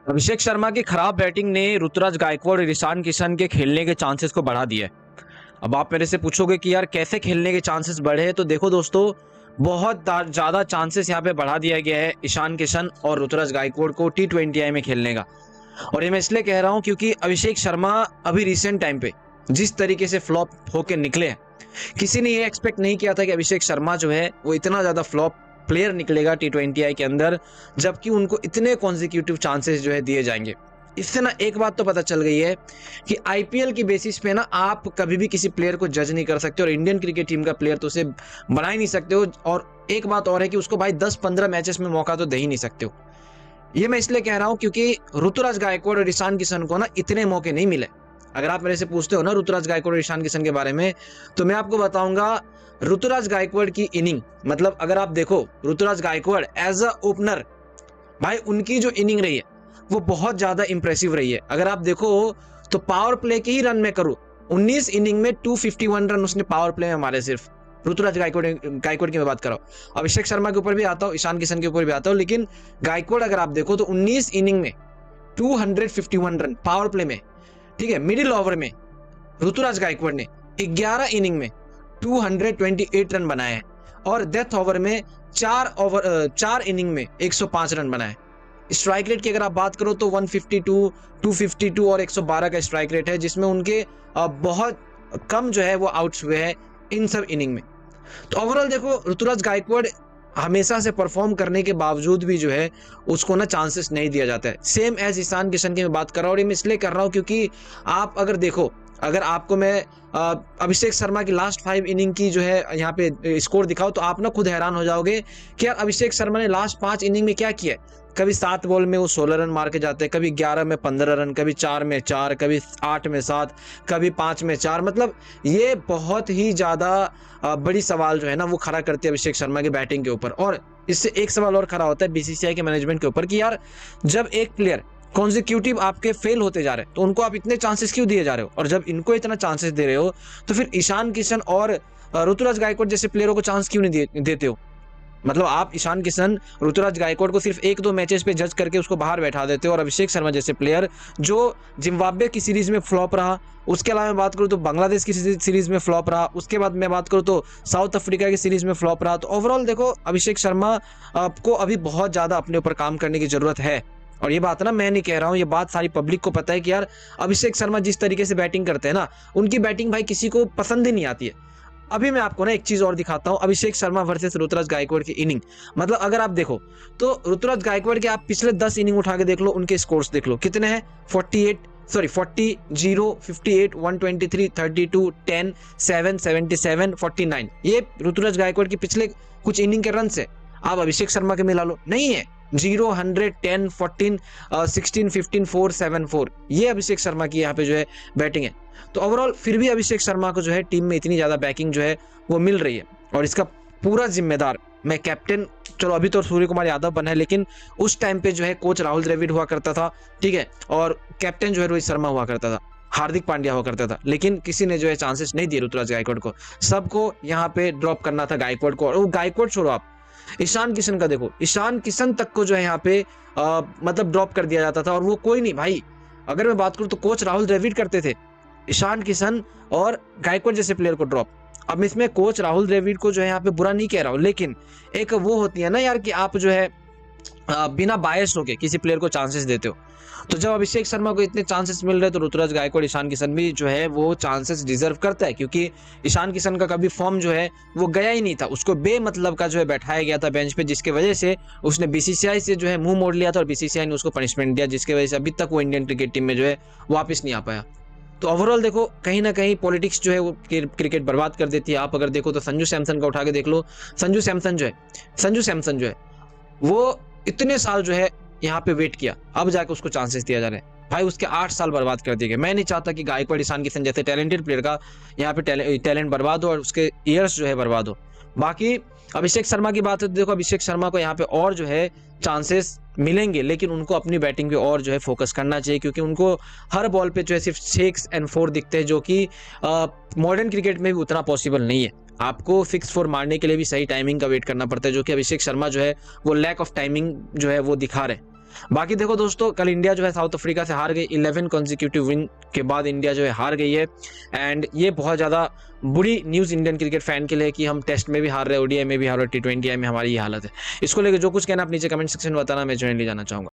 अभिषेक शर्मा की खराब बैटिंग ने ऋतुराज गायकवाड़ और ईशान किशन के खेलने के चांसेस को बढ़ा दिया है। अब आप मेरे से पूछोगे कि यार कैसे खेलने के चांसेस बढ़े, तो देखो दोस्तों, बहुत ज्यादा चांसेस यहाँ पे बढ़ा दिया गया है ईशान किशन और ऋतुराज गायकवाड़ को T20I में खेलने का। और ये मैं इसलिए कह रहा हूँ क्योंकि अभिषेक शर्मा अभी रिसेंट टाइम पे जिस तरीके से फ्लॉप होके निकले हैं, किसी ने ये एक्सपेक्ट नहीं किया था कि अभिषेक शर्मा जो है वो इतना ज्यादा फ्लॉप प्लेयर निकलेगा T20I के अंदर, जबकि उनको इतने कॉन्जिक्यूटिव चांसेस जो है दिए जाएंगे। इससे ना एक बात तो पता चल गई है कि आईपीएल की बेसिस पे ना आप कभी भी किसी प्लेयर को जज नहीं कर सकते, और इंडियन क्रिकेट टीम का प्लेयर तो उसे बना ही नहीं सकते हो। और एक बात और है कि उसको भाई 10-15 मैचेस में मौका तो दे ही नहीं सकते हो। ये मैं इसलिए कह रहा हूं क्योंकि ऋतुराज गायकवाड़ और ईशान किशन को ना इतने मौके नहीं मिले। अगर आप मेरे से पूछते हो ना ऋतुराज गायकवाड़ और ईशान किशन के बारे में, तो मैं आपको बताऊंगा ऋतुराज गायकवाड़ की इनिंग, मतलब अगर आप देखो Ruturaj Gaikwad as a opener, भाई उनकी जो इनिंग रही है वो बहुत ज्यादा इंप्रेसिव रही है। अगर आप देखो तो पावर प्ले के ही रन में करूं, 19 इनिंग में 251 रन उसने पावर प्ले में मारे सिर्फ। ऋतुराज गायकवाड़ की मैं बात कर रहा हूँ, अभिषेक शर्मा के ऊपर भी आता हूँ, ईशान किशन के ऊपर भी आता हूँ, लेकिन गायकवाड़ अगर आप देखो तो 19 इनिंग में 251 रन पावर प्ले में, ठीक है। मिडिल ओवर में ऋतुराज गायकवाड़ ने 11 इनिंग में 228 रन बनाए हैं, और डेथ ओवर में 4 इनिंग में 105 रन बनाए। स्ट्राइक रेट की अगर आप बात करो तो 152, 252 और 112 का स्ट्राइक रेट है, जिसमें उनके बहुत कम जो है वो आउट्स हुए हैं इन सब इनिंग में। तो ओवरऑल देखो, ऋतुराज गायकवाड़ हमेशा से परफॉर्म करने के बावजूद भी जो है उसको ना चांसेस नहीं दिया जाता है। सेम एज ईशान किशन की मैं बात कर रहा हूँ, और ये मैं इसलिए कर रहा हूँ क्योंकि आप अगर देखो, अगर आपको मैं अभिषेक शर्मा की लास्ट 5 इनिंग की जो है यहाँ पे स्कोर दिखाओ, तो आप ना खुद हैरान हो जाओगे कि यार अभिषेक शर्मा ने लास्ट 5 इनिंग में क्या किया है। कभी 7 बॉल में वो 16 रन मार के जाते हैं, कभी 11 में 15 रन, कभी 4 में 4, कभी 8 में 7, कभी 5 में 4। मतलब ये बहुत ही ज्यादा बड़ी सवाल जो है ना वो खड़ा करती है अभिषेक शर्मा की बैटिंग के ऊपर। और इससे एक सवाल और खड़ा होता है बीसीसीआई के मैनेजमेंट के ऊपर कि यार जब एक प्लेयर कॉन्जिक्यूटिव आपके फेल होते जा रहे हैं तो उनको आप इतने चांसेस क्यों दिए जा रहे हो, और जब इनको इतना चांसेस दे रहे हो तो फिर ईशान किशन और ऋतुराज गायकवाड़ जैसे प्लेयरों को चांस क्यों नहीं देते हो। मतलब आप ईशान किशन, ऋतुराज गायकवाड़ को सिर्फ 1-2 मैचेस पे जज करके उसको बाहर बैठा देते हो, और अभिषेक शर्मा जैसे प्लेयर जो जिम्बाब्वे की सीरीज में फ्लॉप रहा, उसके अलावा मैं बात करूं तो बांग्लादेश की सीरीज में फ्लॉप रहा, उसके बाद मैं बात करूं तो साउथ अफ्रीका की सीरीज में फ्लॉप रहा। तो ओवरऑल देखो, अभिषेक शर्मा को अभी बहुत ज्यादा अपने ऊपर काम करने की जरूरत है। और ये बात ना मैं नहीं कह रहा हूँ, ये बात सारी पब्लिक को पता है कि यार अभिषेक शर्मा जिस तरीके से बैटिंग करते हैं ना, उनकी बैटिंग भाई किसी को पसंद ही नहीं आती है। अभी मैं आपको ना एक चीज और दिखाता हूं, अभिषेक शर्मा वर्सेस ऋतुराज गायकवाड़ की इनिंग। मतलब अगर आप देखो तो ऋतुराज गायकवाड़ के आप पिछले 10 इनिंग उठा के देख लो, उनके स्कोर्स देख लो कितने हैं। 40, 0, 58, 123, 32, 10, 7, 77, 49। ये ऋतुराज गायकवाड़ की पिछले कुछ इनिंग के रन से आप अभिषेक शर्मा के मिला लो, नहीं है। 0, 100, 10, 14, 16, 15, 4, 7, 4, ये अभिषेक शर्मा की यहाँ पे जो है बैटिंग है। तो ओवरऑल फिर भी अभिषेक शर्मा को जो है टीम में इतनी ज्यादा बैकिंग जो है वो मिल रही है, और इसका पूरा जिम्मेदार मैं कैप्टन, चलो अभी तो सूर्य कुमार यादव बना है, लेकिन उस टाइम पे जो है कोच राहुल द्रविड़ हुआ करता था, ठीक है, और कैप्टन जो है रोहित शर्मा हुआ करता था, हार्दिक पांड्या हुआ करता था। लेकिन किसी ने जो है चांसेस नहीं दिए ऋतुराज गायकवाड़ को, सबको यहाँ पे ड्रॉप करना था गायकवाड़ को। और वो गायकवाड़ छोड़ो, आप ईशान किशन का देखो, ईशान किशन तक को जो है यहाँ पे मतलब ड्रॉप कर दिया जाता था, और वो कोई नहीं भाई। अगर मैं बात करूं तो कोच राहुल द्रविड़ करते थे ईशान किशन और गायकवाड़ जैसे प्लेयर को ड्रॉप। अब इसमें कोच राहुल द्रविड़ को जो है यहाँ पे बुरा नहीं कह रहा हूं, लेकिन एक वो होती है ना यार कि आप जो है बिना बायस होके किसी प्लेयर को चांसेस देते हो। तो जब अभिषेक शर्मा को इतने चांसेस मिल रहे हैं तो ऋतुराज गायकवाड़, ईशान किशन भी जो है वो चांसेस डिजर्व करता है, क्योंकि ईशान किशन का कभी फॉर्म जो है वो गया ही नहीं था, उसको बेमतलब का जो है बैठाया गया था बेंच पे, जिसकी वजह से उसने बीसीसीआई से जो है मुंह मोड़ लिया था, और बीसीसीआई ने उसको पनिशमेंट दिया, जिसकी वजह से अभी तक वो इंडियन क्रिकेट टीम में जो है वापस नहीं आ पाया। तो ओवरऑल देखो, कहीं ना कहीं पॉलिटिक्स जो है वो क्रिकेट बर्बाद कर देती है। आप अगर देखो तो संजू सैमसन का उठा के देख लो, संजू सैमसन जो है वो इतने साल जो है यहाँ पे वेट किया, अब जाके उसको चांसेस दिया जा रहा है। भाई उसके 8 साल बर्बाद कर दिए गए। मैं नहीं चाहता कि गायकवाड़, ईशान किशन जैसे टैलेंटेड प्लेयर का यहाँ पे टैलेंट बर्बाद हो और उसके ईयर्स जो है बर्बाद हो। बाकी अभिषेक शर्मा की बात है तो देखो, अभिषेक शर्मा को यहाँ पे और जो है चांसेस मिलेंगे, लेकिन उनको अपनी बैटिंग पे और जो है फोकस करना चाहिए, क्योंकि उनको हर बॉल पे जो है सिर्फ 6 और 4 दिखते हैं, जो कि मॉडर्न क्रिकेट में भी उतना पॉसिबल नहीं है। आपको 6-4 मारने के लिए भी सही टाइमिंग का वेट करना पड़ता है, जो कि अभिषेक शर्मा जो है वो लैक ऑफ टाइमिंग जो है वो दिखा रहे हैं। बाकी देखो दोस्तों, कल इंडिया जो है साउथ अफ्रीका से हार गई। 11 कॉन्जिक्यूटिव विन के बाद इंडिया जो है हार गई है। एंड ये बहुत ज़्यादा बुरी न्यूज़ इंडियन क्रिकेट फैन के लिए कि हम टेस्ट में भी हार रहे हैं, ओडीआई में भी हार रहे हैं, T20 में हमारी ये हालत है। इसको लेकर जो कुछ कहना आप नीचे कमेंट सेक्शन में बताना, मैं ज्वाइन ले जाना चाहूँगा।